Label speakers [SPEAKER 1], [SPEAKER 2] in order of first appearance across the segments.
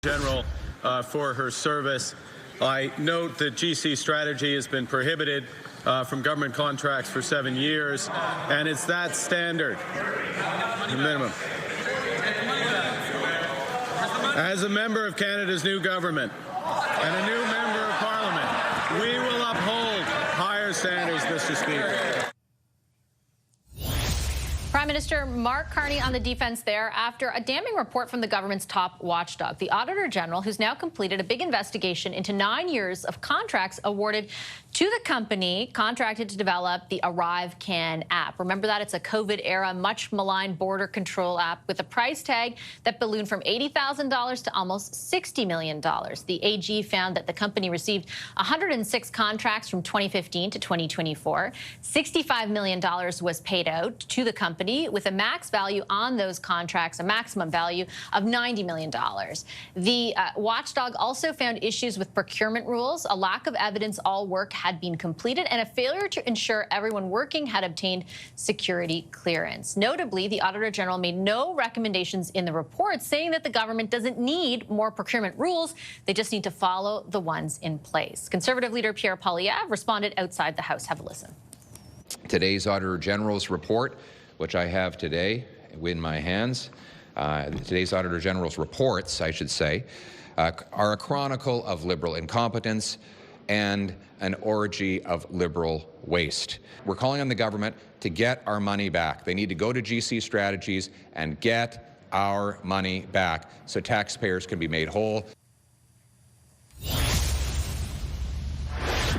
[SPEAKER 1] General for her service. I note that GC Strategy has been prohibited from government contracts for 7 years, and it's that standard, the minimum. As a member of Canada's new government and a new member of Parliament, we will uphold higher standards, Mr. Speaker.
[SPEAKER 2] Prime Minister Mark Carney on the defense there after a damning report from the government's top watchdog, the Auditor General, who's now completed a big investigation into 9 years of contracts awarded to the company contracted to develop the ArriveCan app. Remember that? It's a COVID-era, much maligned border control app with a price tag that ballooned from $80,000 to almost $60 million. The AG found that the company received 106 contracts from 2015 to 2024. $65 million was paid out to the company, with a max value on those contracts, a maximum value of $90 million. The watchdog also found issues with procurement rules, a lack of evidence all work had been completed, and a failure to ensure everyone working had obtained security clearance. Notably, the Auditor General made no recommendations in the report, saying that the government doesn't need more procurement rules. They just need to follow the ones in place. Conservative leader Pierre Poilievre responded outside the House. Have a listen.
[SPEAKER 3] Today's Auditor General's report, which I have today in my hands, today's Auditor General's reports, I should say, are a chronicle of Liberal incompetence and an orgy of Liberal waste. We're calling on the government to get our money back. They need to go to GC Strategies and get our money back so taxpayers can be made whole.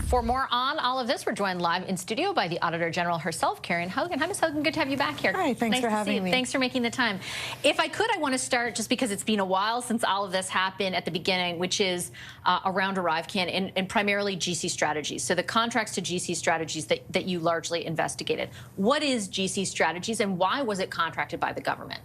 [SPEAKER 2] For more on all of this, we're joined live in studio by the Auditor General herself, Karen Hogan. Hi, Ms. Hogan. Good to have you back here.
[SPEAKER 4] Hi, thanks for having me.
[SPEAKER 2] Thanks for making the time. If I could, I want to start, just because it's been a while since all of this happened at the beginning, which is around ArriveCan and primarily GC Strategies. So the contracts to GC Strategies that you largely investigated. What is GC Strategies and why was it contracted by the government?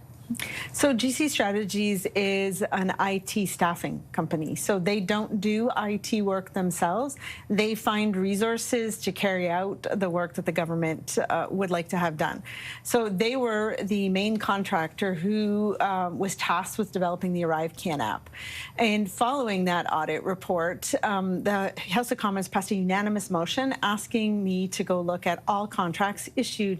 [SPEAKER 4] So GC Strategies is an IT staffing company. So they don't do IT work themselves. They find resources to carry out the work that the government would like to have done. So they were the main contractor who was tasked with developing the ArriveCan app. And following that audit report, the House of Commons passed a unanimous motion asking me to go look at all contracts issued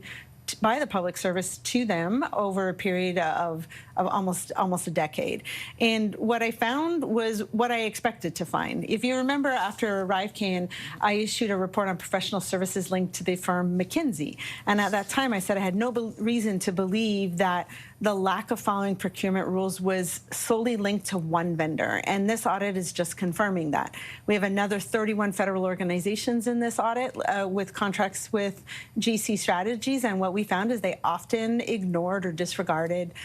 [SPEAKER 4] by the public service to them over a period of almost a decade. And what I found was what I expected to find. If you remember, after ArriveCan, I issued a report on professional services linked to the firm McKinsey. And at that time, I said I had no reason to believe that the lack of following procurement rules was solely linked to one vendor. And this audit is just confirming that. We have another 31 federal organizations in this audit with contracts with GC Strategies. And what we found is they often ignored or disregarded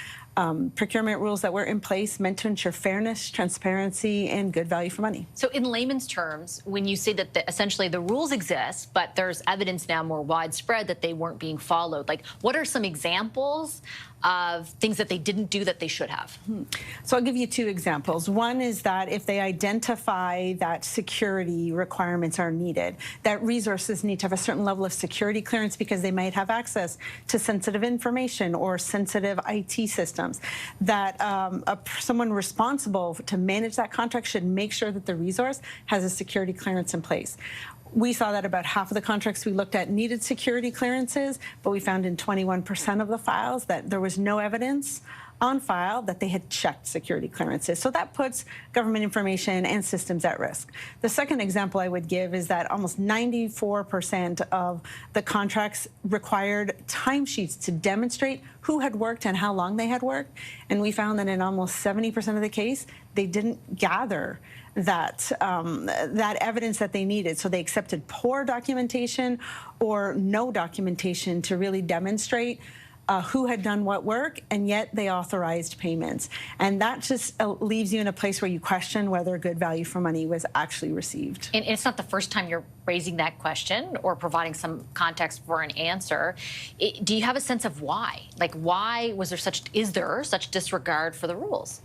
[SPEAKER 4] procurement rules that were in place meant to ensure fairness, transparency, and good value for money.
[SPEAKER 2] So in layman's terms, when you say that essentially the rules exist, but there's evidence now more widespread that they weren't being followed, like what are some examples of things that they didn't do that they should have?
[SPEAKER 4] So I'll give you two examples. One is that if they identify that security requirements are needed, that resources need to have a certain level of security clearance because they might have access to sensitive information or sensitive IT systems, that someone responsible to manage that contract should make sure that the resource has a security clearance in place. We saw that about half of the contracts we looked at needed security clearances, but we found in 21% of the files that there was no evidence on file that they had checked security clearances. So that puts government information and systems at risk. The second example I would give is that almost 94% of the contracts required timesheets to demonstrate who had worked and how long they had worked. And we found that in almost 70% of the case, they didn't gather that evidence that they needed. So they accepted poor documentation or no documentation to really demonstrate who had done what work, and yet they authorized payments. And that just leaves you in a place where you question whether good value for money was actually received.
[SPEAKER 2] And it's not the first time you're raising that question or providing some context for an answer. Do you have a sense of why? Like, why was there is there such disregard for the rules?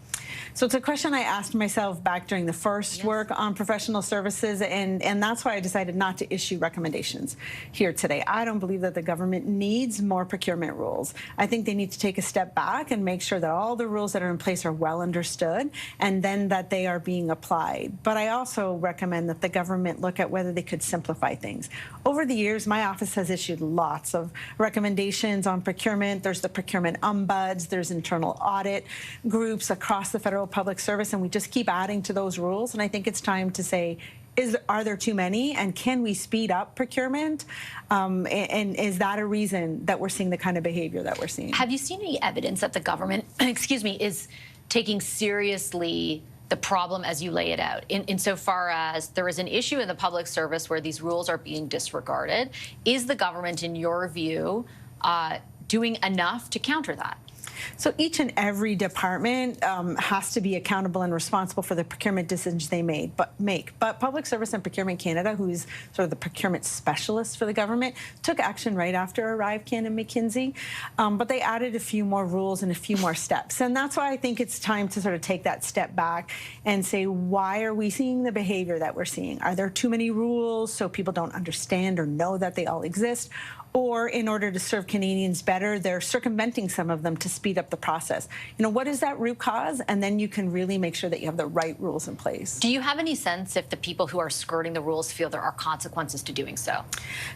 [SPEAKER 4] So it's a question I asked myself back during the first work on professional services, and that's why I decided not to issue recommendations here today. I don't believe that the government needs more procurement rules. I think they need to take a step back and make sure that all the rules that are in place are well understood and then that they are being applied. But I also recommend that the government look at whether they could simplify things. Over the years, my office has issued lots of recommendations on procurement. There's the procurement ombuds, there's internal audit groups across the federal public service, and we just keep adding to those rules. And I think it's time to say, are there too many, and can we speed up procurement? And is that a reason that we're seeing the kind of behavior that we're seeing?
[SPEAKER 2] Have you seen any evidence that the government, excuse me, is taking seriously the problem as you lay it out, insofar as there is an issue in the public service where these rules are being disregarded? Is the government, in your view, doing enough to counter that?
[SPEAKER 4] So each and every department has to be accountable and responsible for the procurement decisions they make. But Public Service and Procurement Canada, who's sort of the procurement specialist for the government, took action right after ArriveCan and McKinsey. But they added a few more rules and a few more steps. And that's why I think it's time to sort of take that step back and say, why are we seeing the behavior that we're seeing? Are there too many rules so people don't understand or know that they all exist? Or in order to serve Canadians better, they're circumventing some of them to speed up the process. You know, what is that root cause? And then you can really make sure that you have the right rules in place.
[SPEAKER 2] Do you have any sense if the people who are skirting the rules feel there are consequences to doing so?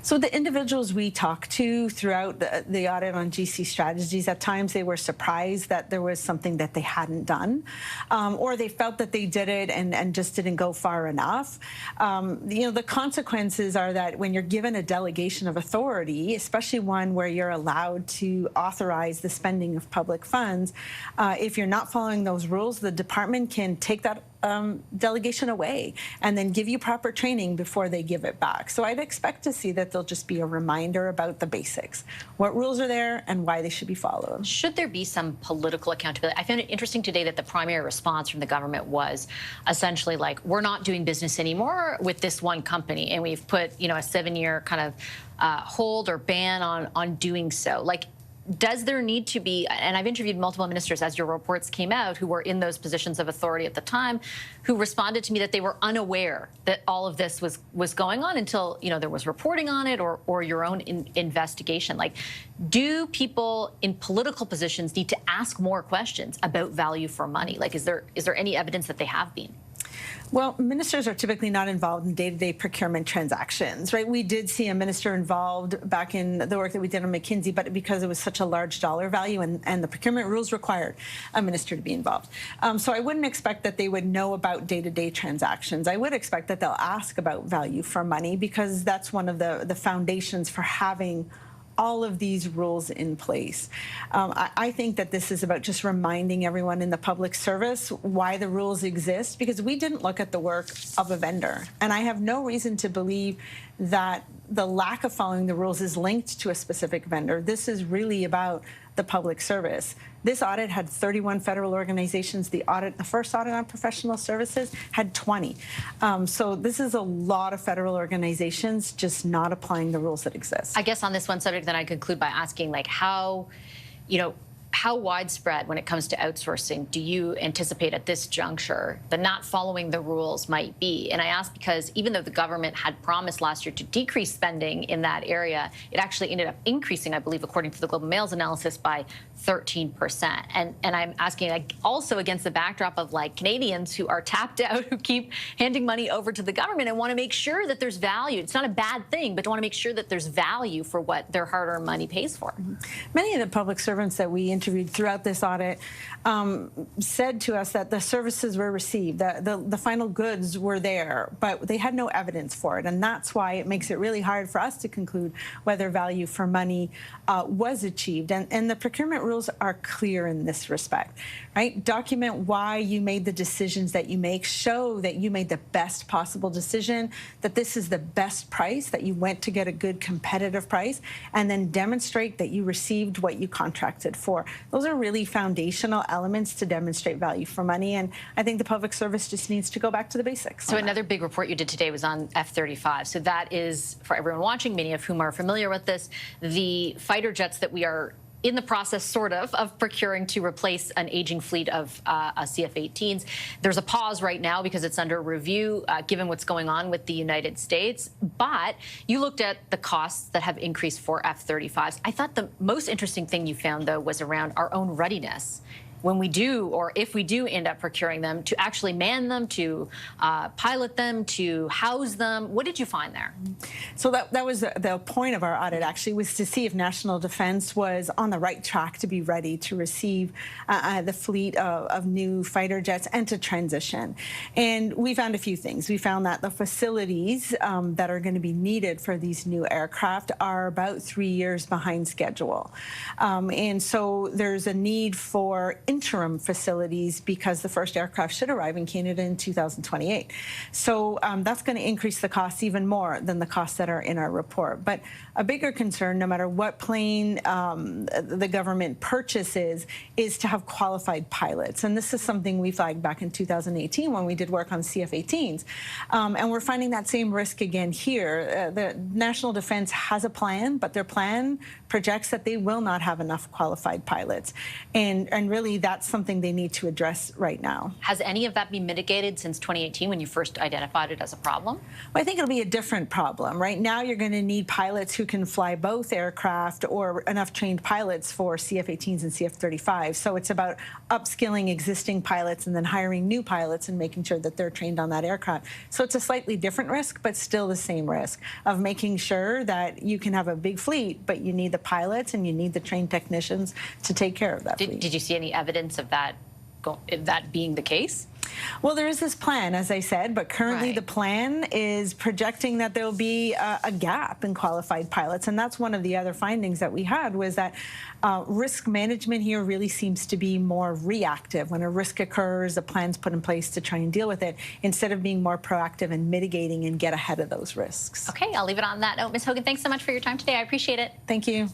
[SPEAKER 4] So the individuals we talked to throughout the audit on GC strategies, at times they were surprised that there was something that they hadn't done, or they felt that they did it and just didn't go far enough. You know, the consequences are that when you're given a delegation of authority, especially one where you're allowed to authorize the spending of public funds, if you're not following those rules, the department can take that delegation away and then give you proper training before they give it back. So I'd expect to see that there'll just be a reminder about the basics, what rules are there and why they should be followed.
[SPEAKER 2] Should there be some political accountability? I found it interesting today that the primary response from the government was essentially like, we're not doing business anymore with this one company, and we've put, you know, a 7-year kind of hold or ban on doing so. Like, does there need to be, and I've interviewed multiple ministers as your reports came out who were in those positions of authority at the time, who responded to me that they were unaware that all of this was going on until, you know, there was reporting on it or your own investigation. Like, do people in political positions need to ask more questions about value for money? Like, is there any evidence that they have been?
[SPEAKER 4] Well, ministers are typically not involved in day-to-day procurement transactions, right? We did see a minister involved back in the work that we did on McKinsey, but because it was such a large dollar value and the procurement rules required a minister to be involved. So I wouldn't expect that they would know about day-to-day transactions. I would expect that they'll ask about value for money, because that's one of the foundations for having all of these rules in place. I think that this is about just reminding everyone in the public service why the rules exist, because we didn't look at the work of a vendor. And I have no reason to believe that the lack of following the rules is linked to a specific vendor. This is really about the public service. This audit had 31 federal organizations. The first audit on professional services had 20. So this is a lot of federal organizations just not applying the rules that exist.
[SPEAKER 2] I guess on this one subject, then I conclude by asking, like, how widespread, when it comes to outsourcing, do you anticipate at this juncture the not following the rules might be? And I ask because even though the government had promised last year to decrease spending in that area, it actually ended up increasing, I believe, according to the Globe and Mail's analysis, by 13%. And I'm asking, like, also against the backdrop of, like, Canadians who are tapped out, who keep handing money over to the government and want to make sure that there's value. It's not a bad thing, but want to make sure that there's value for what their hard-earned money pays for.
[SPEAKER 4] Mm-hmm. Many of the public servants that we interviewed throughout this audit said to us that the services were received, that the final goods were there, but they had no evidence for it. And that's why it makes it really hard for us to conclude whether value for money was achieved. And the procurement rules are clear in this respect, right? Document why you made the decisions that you make, show that you made the best possible decision, that this is the best price, that you went to get a good competitive price, and then demonstrate that you received what you contracted for. Those are really foundational elements to demonstrate value for money, and I think the public service just needs to go back to the basics.
[SPEAKER 2] So another big report you did today was on F-35. So that is, for everyone watching, many of whom are familiar with this, the fighter jets that we are in the process, sort of procuring to replace an aging fleet of CF-18s. There's a pause right now because it's under review, given what's going on with the United States. But you looked at the costs that have increased for F-35s. I thought the most interesting thing you found, though, was around our own readiness. When we do, or if we do end up procuring them, to actually man them, to pilot them, to house them. What did you find there?
[SPEAKER 4] So that was the point of our audit, actually, was to see if national defense was on the right track to be ready to receive the fleet of new fighter jets and to transition. And we found a few things. We found that the facilities that are going to be needed for these new aircraft are about 3 years behind schedule. And so there's a need for interim facilities because the first aircraft should arrive in Canada in 2028. So that's going to increase the costs even more than the costs that are in our report. But a bigger concern, no matter what plane the government purchases, is to have qualified pilots. And this is something we flagged back in 2018 when we did work on CF-18s. And we're finding that same risk again here. The National Defense has a plan, but their plan projects that they will not have enough qualified pilots. And really, that's something they need to address right now.
[SPEAKER 2] Has any of that been mitigated since 2018 when you first identified it as a problem?
[SPEAKER 4] Well, I think it'll be a different problem. Right now, you're going to need pilots who can fly both aircraft or enough trained pilots for CF-18s and CF-35. So it's about upskilling existing pilots and then hiring new pilots and making sure that they're trained on that aircraft. So it's a slightly different risk, but still the same risk of making sure that you can have a big fleet, but you need the pilots and you need the trained technicians to take care of that fleet.
[SPEAKER 2] Did you see any evidence of that being the case?
[SPEAKER 4] Well, there is this plan, as I said, but currently the plan is projecting that there will be a gap in qualified pilots. And that's one of the other findings that we had, was that risk management here really seems to be more reactive. When a risk occurs, a plan's put in place to try and deal with it, instead of being more proactive and mitigating and get ahead of those risks.
[SPEAKER 2] Okay, I'll leave it on that note. Ms. Hogan, thanks so much for your time today. I appreciate it.
[SPEAKER 4] Thank you.